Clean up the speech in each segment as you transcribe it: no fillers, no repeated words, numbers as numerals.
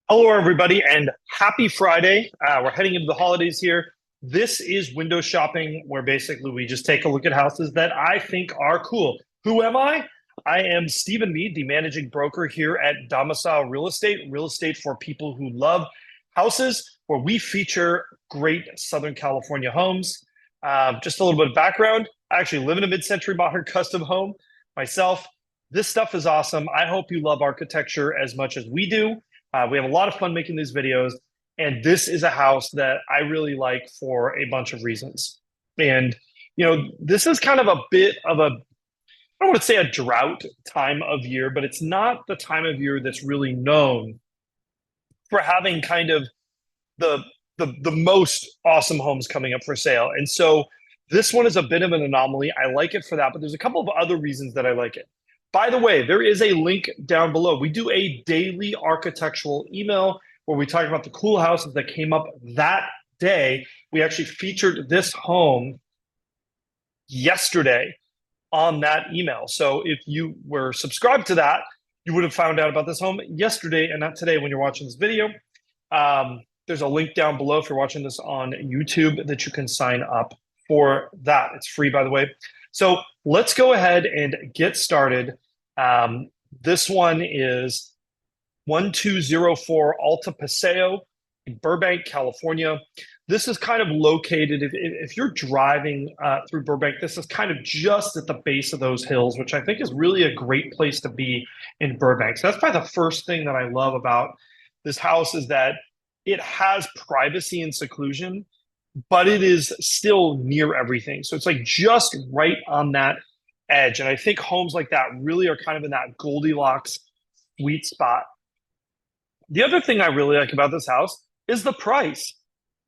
Hello, everybody, and happy Friday. We're heading into the holidays here. This is window shopping, where basically we just take a look at houses that I think are cool. Who am I? I am Stephen Meade, the managing broker here at Domicile Real estate for people who love houses, where we feature great Southern California homes. Just a little bit of background. I actually live in a mid-century modern custom home myself. This stuff is awesome. I hope you love architecture as much as we do. We have a lot of fun making these videos, and this is a house that I really like for a bunch of reasons. And, this is kind of a bit of I don't want to say a drought time of year, but it's not the time of year that's really known for having kind of the most awesome homes coming up for sale. And so this one is a bit of an anomaly. I like it for that, but there's a couple of other reasons that I like it. By the way, there is a link down below. We do a daily architectural email where we talk about the cool houses that came up that day. We actually featured this home yesterday on that email. So if you were subscribed to that, you would have found out about this home yesterday and not today when you're watching this video. There's a link down below if you're watching this on YouTube that you can sign up for that. It's free, by the way. So let's go ahead and get started. This one is 1204 Alta Paseo in Burbank, California. This is kind of located, if you're driving through Burbank, this is kind of just at the base of those hills, which I think is really a great place to be in Burbank. So that's probably the first thing that I love about this house is that it has privacy and seclusion, but it is still near everything. So it's like just right on that edge. And I think homes like that really are kind of in that Goldilocks sweet spot. The other thing I really like about this house is the price.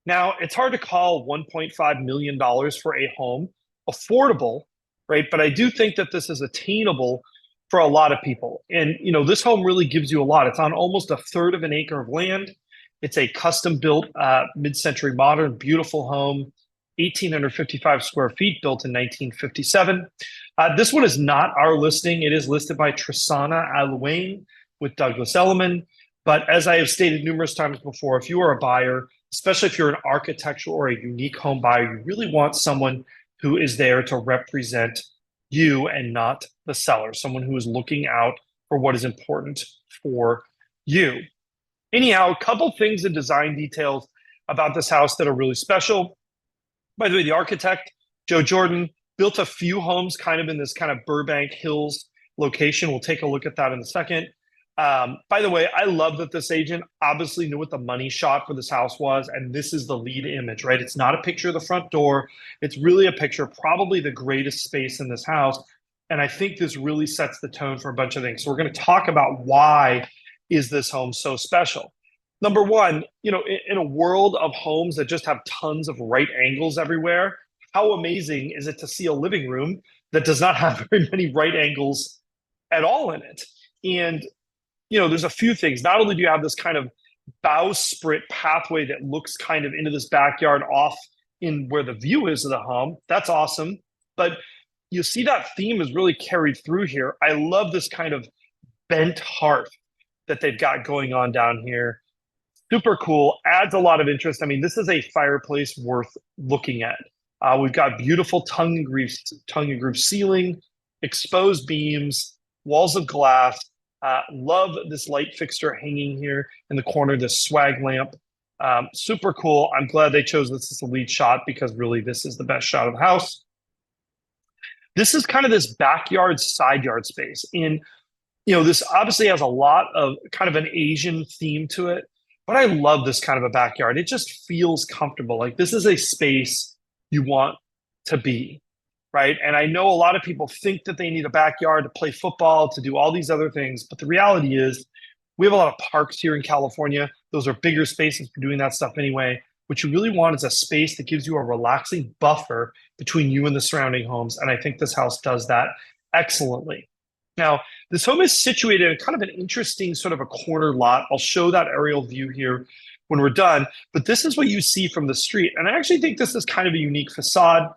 Now, it's hard to call $1.5 million for a home affordable, right? But I do think that this is attainable for a lot of people. And, this home really gives you a lot. It's on almost a third of an acre of land. It's a custom-built, mid-century modern, beautiful home, 1,855 square feet, built in 1957. This one is not our listing. It is listed by Tressana Alouane with Douglas Elliman. But as I have stated numerous times before, if you are a buyer, especially if you're an architectural or a unique home buyer, you really want someone who is there to represent you and not the seller, someone who is looking out for what is important for you. Anyhow, a couple things in design details about this house that are really special. By the way, the architect, Joe Jordan, built a few homes kind of in this kind of Burbank Hills location. We'll take a look at that in a second. By the way, I love that this agent obviously knew what the money shot for this house was, and this is the lead image, right? It's not a picture of the front door. It's really a picture of probably the greatest space in this house. And I think this really sets the tone for a bunch of things. So we're going to talk about why is this home so special. Number one, in a world of homes that just have tons of right angles everywhere, how amazing is it to see a living room that does not have very many right angles at all in it? And, there's a few things. Not only do you have this kind of bowsprit pathway that looks kind of into this backyard off in where the view is of the home. That's awesome. But you see that theme is really carried through here. I love this kind of bent hearth that they've got going on down here. Super cool, adds a lot of interest. I mean, this is a fireplace worth looking at. We've got beautiful tongue and groove ceiling, exposed beams, walls of glass. Love this light fixture hanging here in the corner, this swag lamp. Super cool. I'm glad they chose this as the lead shot because really this is the best shot of the house. This is kind of this backyard, side yard space. And, this obviously has a lot of kind of an Asian theme to it. But I love this kind of a backyard. It just feels comfortable. Like this is a space you want to be, right? And I know a lot of people think that they need a backyard to play football, to do all these other things. But the reality is we have a lot of parks here in California. Those are bigger spaces for doing that stuff anyway. What you really want is a space that gives you a relaxing buffer between you and the surrounding homes. And I think this house does that excellently. Now, this home is situated in kind of an interesting sort of a corner lot. I'll show that aerial view here when we're done, but this is what you see from the street. And I actually think this is kind of a unique facade.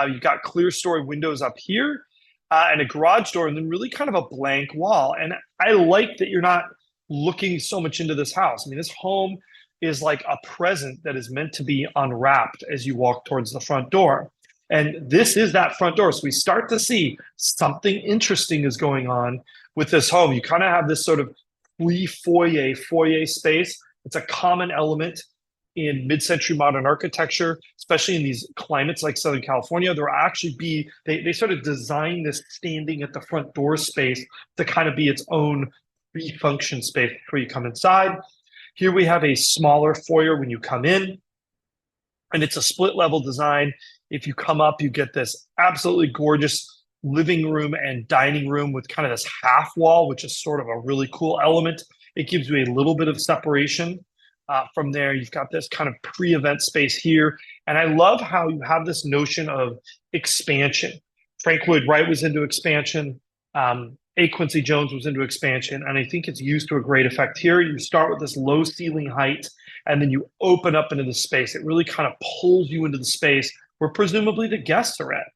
You've got clear story windows up here and a garage door, and then really kind of a blank wall. And I like that you're not looking so much into this house. I mean, this home is like a present that is meant to be unwrapped as you walk towards the front door. And this is that front door. So we start to see something interesting is going on with this home. You kind of have this sort of free foyer space. It's a common element in mid-century modern architecture, especially in these climates like Southern California. There will actually be, they sort of design this standing at the front door space to kind of be its own free function space before you come inside. Here we have a smaller foyer when you come in, and it's a split level design. If you come up, you get this absolutely gorgeous living room and dining room with kind of this half wall, which is sort of a really cool element. It gives you a little bit of separation. From there, you've got this kind of pre-event space here. And I love how you have this notion of expansion. Frank Lloyd Wright was into expansion. A. Quincy Jones was into expansion. And I think it's used to a great effect here. You start with this low ceiling height, and then you open up into the space. It really kind of pulls you into the space where presumably the guests are at.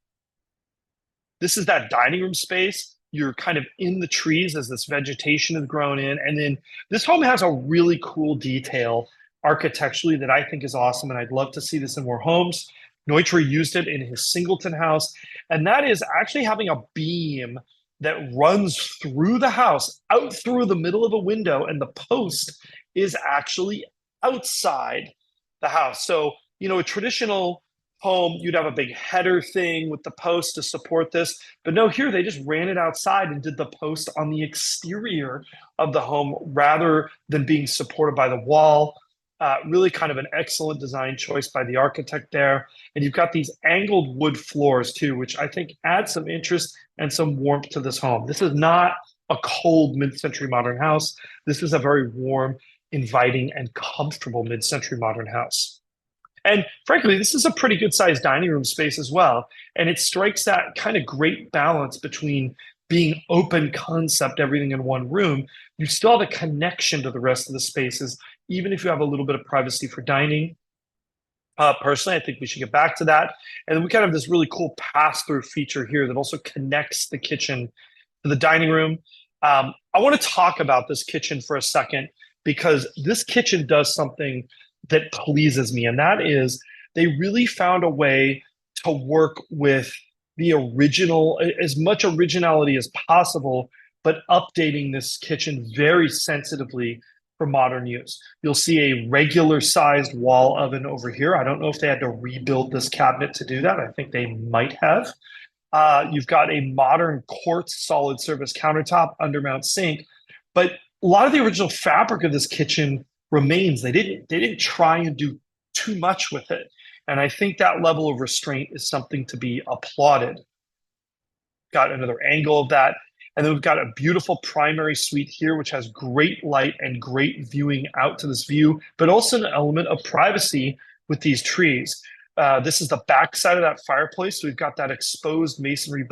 This is that dining room space. You're kind of in the trees as this vegetation is grown in. And then this home has a really cool detail architecturally that I think is awesome. And I'd love to see this in more homes. Neutry used it in his Singleton house. And that is actually having a beam that runs through the house, out through the middle of a window. And the post is actually outside the house. So, you know, a traditional home, you'd have a big header thing with the post to support this. But no, here they just ran it outside and did the post on the exterior of the home rather than being supported by the wall. Really kind of an excellent design choice by the architect there. And you've got these angled wood floors too, which I think adds some interest and some warmth to this home. This is not a cold mid-century modern house. This is a very warm, inviting, and comfortable mid-century modern house. And frankly, this is a pretty good sized dining room space as well. And it strikes that kind of great balance between being open concept, everything in one room. You still have a connection to the rest of the spaces, even if you have a little bit of privacy for dining. Personally, I think we should get back to that. And then we kind of have this really cool pass-through feature here that also connects the kitchen to the dining room. I want to talk about this kitchen for a second because this kitchen does something that pleases me, and that is they really found a way to work with the original, as much originality as possible, but updating this kitchen very sensitively for modern use. You'll see a regular sized wall oven over here. I don't know if they had to rebuild this cabinet to do that. I think they might have. You've got a modern quartz solid surface countertop, undermount sink, but a lot of the original fabric of this kitchen remains. They didn't try and do too much with it. And I think that level of restraint is something to be applauded. Got another angle of that. And then we've got a beautiful primary suite here, which has great light and great viewing out to this view, but also an element of privacy with these trees. This is the back side of that fireplace. So we've got that exposed masonry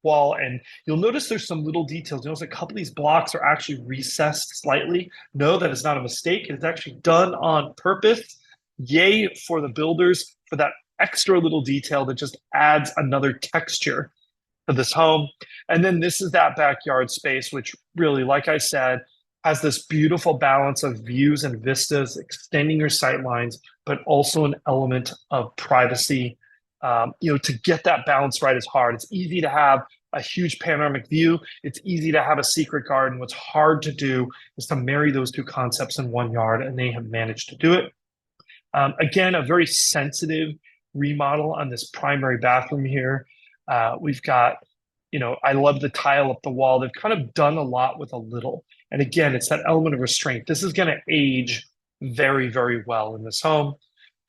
wall, and you'll notice there's some little details. You'll notice a couple of these blocks are actually recessed slightly. No, that is not a mistake. It's actually done on purpose. Yay for the builders for that extra little detail that just adds another texture to this home. And then this is that backyard space, which really, like I said, has this beautiful balance of views and vistas, extending your sight lines, but also an element of privacy. To get that balance right is hard. It's easy to have a huge panoramic view. It's easy to have a secret garden. What's hard to do is to marry those two concepts in one yard, and they have managed to do it. Again, a very sensitive remodel on this primary bathroom here. We've got, I love the tile up the wall. They've kind of done a lot with a little. And again, it's that element of restraint. This is going to age very, very well in this home.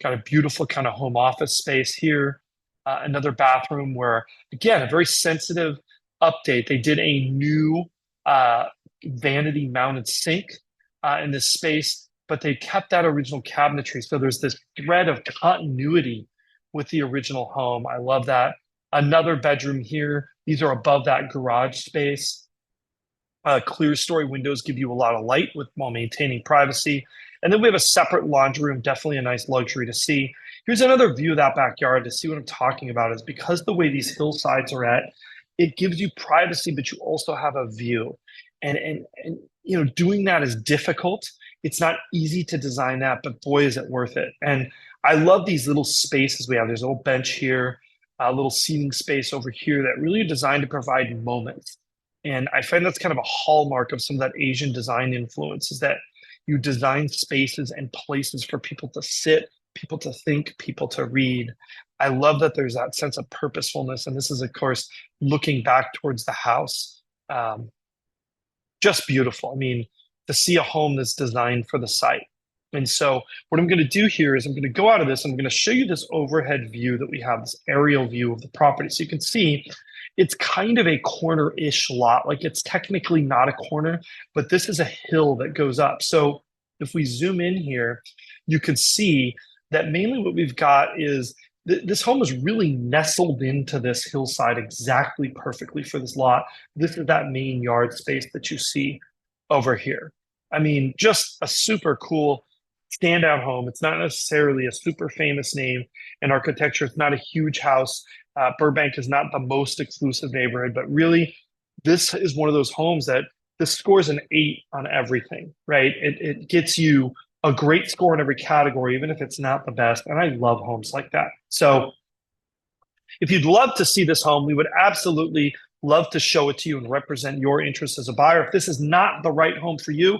Got a beautiful kind of home office space here. Another bathroom where, again, a very sensitive update. They did a new vanity mounted sink in this space, but they kept that original cabinetry. So there's this thread of continuity with the original home. I love that. Another bedroom here. These are above that garage space. Clear story windows give you a lot of light while maintaining privacy. And then we have a separate laundry room, definitely a nice luxury to see. Here's another view of that backyard to see what I'm talking about is because the way these hillsides are at, it gives you privacy, but you also have a view. And doing that is difficult. It's not easy to design that, but boy, is it worth it. And I love these little spaces we have. There's a little bench here, a little seating space over here that really are designed to provide moments. And I find that's kind of a hallmark of some of that Asian design influence, is that you design spaces and places for people to sit, people to think, people to read. I love that there's that sense of purposefulness. And this is, of course, looking back towards the house. Just beautiful. I mean, to see a home that's designed for the site. And so what I'm going to do here is I'm going to go out of this. I'm going to show you this overhead view that we have, this aerial view of the property. So you can see it's kind of a corner-ish lot. Like, it's technically not a corner, but this is a hill that goes up. So if we zoom in here, you can see that mainly what we've got is this home is really nestled into this hillside exactly perfectly for this lot. This is that main yard space that you see over here. I mean, just a super cool standout home. It's not necessarily a super famous name in architecture. It's not a huge house. Burbank is not the most exclusive neighborhood, but really, this is one of those homes that this scores an 8 on everything, right? It gets you a great score in every category, even if it's not the best. And I love homes like that. So if you'd love to see this home, we would absolutely love to show it to you and represent your interest as a buyer. If this is not the right home for you,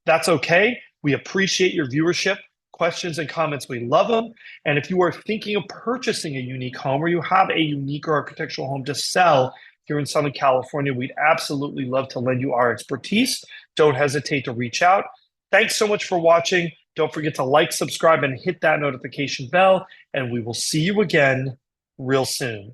that's okay. We appreciate your viewership, questions, and comments. We love them. And if you are thinking of purchasing a unique home, or you have a unique or architectural home to sell here in Southern California, we'd absolutely love to lend you our expertise. Don't hesitate to reach out. Thanks so much for watching. Don't forget to like, subscribe, and hit that notification bell. And we will see you again real soon.